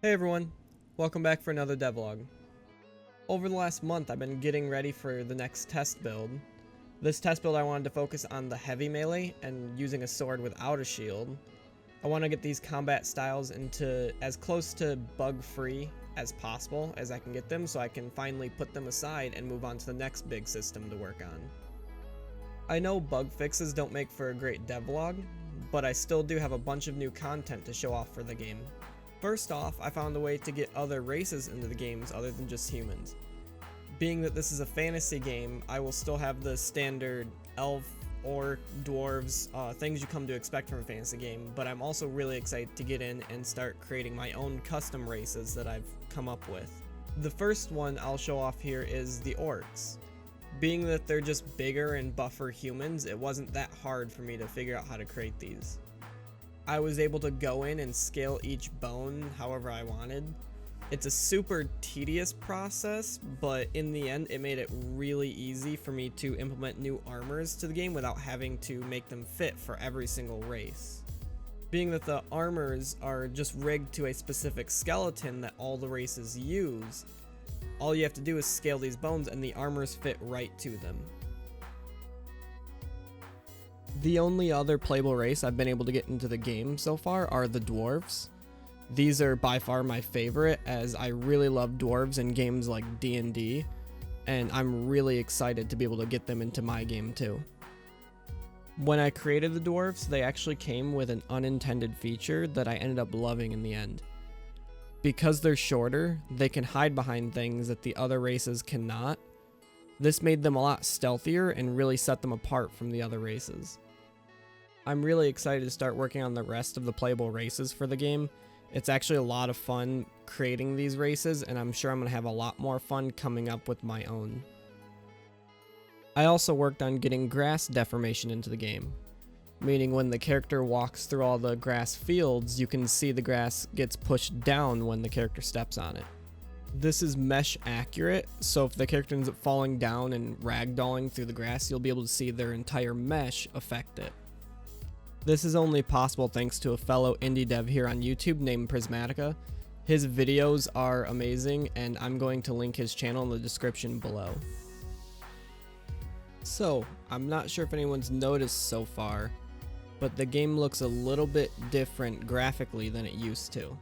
Hey everyone, welcome back for another devlog. Over the last month I've been getting ready for the next test build. This test build I wanted to focus on the heavy melee and using a sword without a shield. I want to get these combat styles into as close to bug free as possible as I can get them so I can finally put them aside and move on to the next big system to work on. I know bug fixes don't make for a great devlog, but I still do have a bunch of new content to show off for the game. First off, I found a way to get other races into the games other than just humans. Being that this is a fantasy game, I will still have the standard elf, orc, dwarves, things you come to expect from a fantasy game, but I'm also really excited to get in and start creating my own custom races that I've come up with. The first one I'll show off here is the orcs. Being that they're just bigger and buffer humans, it wasn't that hard for me to figure out how to create these. I was able to go in and scale each bone however I wanted. It's a super tedious process, but in the end it made it really easy for me to implement new armors to the game without having to make them fit for every single race. Being that the armors are just rigged to a specific skeleton that all the races use, all you have to do is scale these bones and the armors fit right to them. The only other playable race I've been able to get into the game so far are the Dwarfs. These are by far my favorite, as I really love dwarves in games like D&D, and I'm really excited to be able to get them into my game too. When I created the dwarves, they actually came with an unintended feature that I ended up loving in the end. Because they're shorter, they can hide behind things that the other races cannot. This made them a lot stealthier and really set them apart from the other races. I'm really excited to start working on the rest of the playable races for the game. It's actually a lot of fun creating these races, and I'm sure I'm going to have a lot more fun coming up with my own. I also worked on getting grass deformation into the game, meaning when the character walks through all the grass fields, you can see the grass gets pushed down when the character steps on it. This is mesh accurate, so if the character ends up falling down and ragdolling through the grass, you'll be able to see their entire mesh affect it. This is only possible thanks to a fellow indie dev here on YouTube named Prismatica. His videos are amazing, and I'm going to link his channel in the description below. So, I'm not sure if anyone's noticed so far, but the game looks a little bit different graphically than it used to.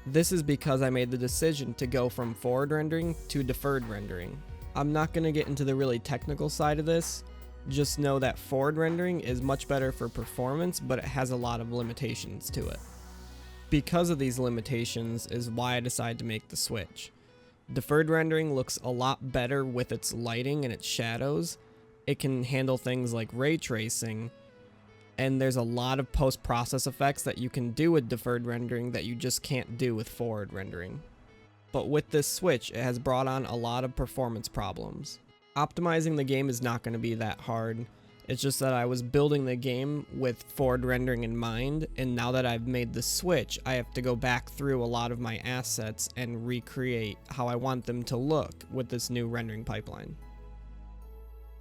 This is because I made the decision to go from forward rendering to deferred rendering. I'm not going to get into the really technical side of this. Just know that forward rendering is much better for performance, but it has a lot of limitations to it. Because of these limitations is why I decided to make the switch. Deferred rendering looks a lot better with its lighting and its shadows. It can handle things like ray tracing, and there's a lot of post-process effects that you can do with deferred rendering that you just can't do with forward rendering. But with this switch, it has brought on a lot of performance problems. Optimizing the game is not going to be that hard. It's just that I was building the game with forward rendering in mind, and now that I've made the switch, I have to go back through a lot of my assets and recreate how I want them to look with this new rendering pipeline.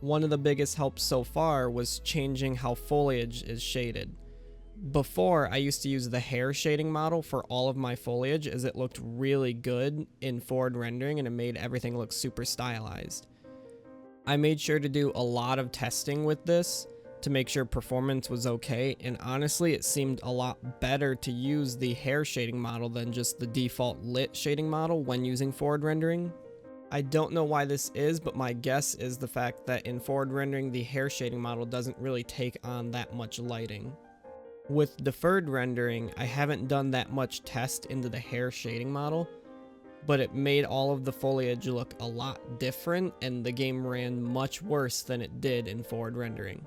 One of the biggest helps so far was changing how foliage is shaded. Before, I used to use the hair shading model for all of my foliage as it looked really good in forward rendering and it made everything look super stylized. I made sure to do a lot of testing with this to make sure performance was okay, and honestly it seemed a lot better to use the hair shading model than just the default lit shading model when using forward rendering. I don't know why this is, but my guess is the fact that in forward rendering the hair shading model doesn't really take on that much lighting. With deferred rendering, I haven't done that much test into the hair shading model, but it made all of the foliage look a lot different and the game ran much worse than it did in forward rendering.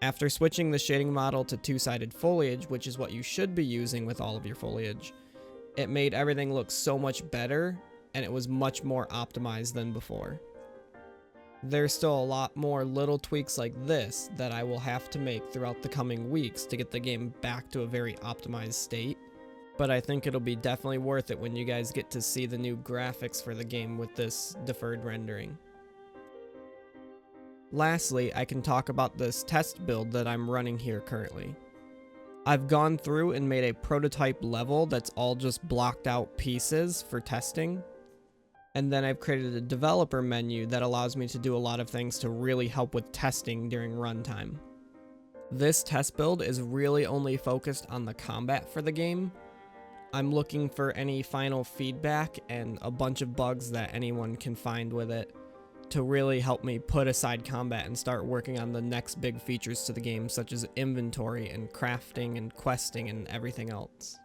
After switching the shading model to two-sided foliage, which is what you should be using with all of your foliage, it made everything look so much better and it was much more optimized than before. There's still a lot more little tweaks like this that I will have to make throughout the coming weeks to get the game back to a very optimized state, but I think it'll be definitely worth it when you guys get to see the new graphics for the game with this deferred rendering. Lastly, I can talk about this test build that I'm running here currently. I've gone through and made a prototype level that's all just blocked out pieces for testing. And then I've created a developer menu that allows me to do a lot of things to really help with testing during runtime. This test build is really only focused on the combat for the game. I'm looking for any final feedback and a bunch of bugs that anyone can find with it to really help me put aside combat and start working on the next big features to the game, such as inventory and crafting and questing and everything else.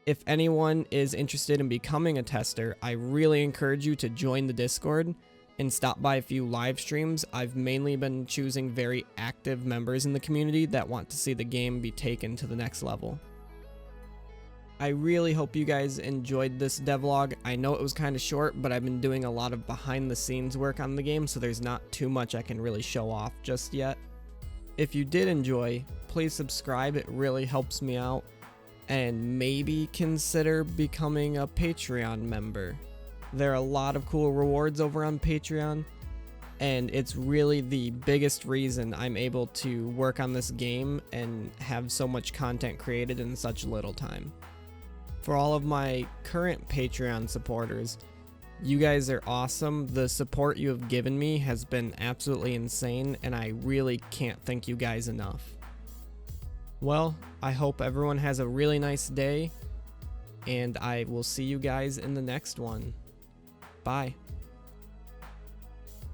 If anyone is interested in becoming a tester, I really encourage you to join the Discord and stop by a few live streams. I've mainly been choosing very active members in the community that want to see the game be taken to the next level. I really hope you guys enjoyed this devlog. I know it was kind of short, but I've been doing a lot of behind the scenes work on the game, so there's not too much I can really show off just yet. If you did enjoy, please subscribe, it really helps me out, and maybe consider becoming a Patreon member. There are a lot of cool rewards over on Patreon, and it's really the biggest reason I'm able to work on this game and have so much content created in such little time. For all of my current Patreon supporters, you guys are awesome. The support you have given me has been absolutely insane, and I really can't thank you guys enough. Well, I hope everyone has a really nice day, and I will see you guys in the next one. Bye.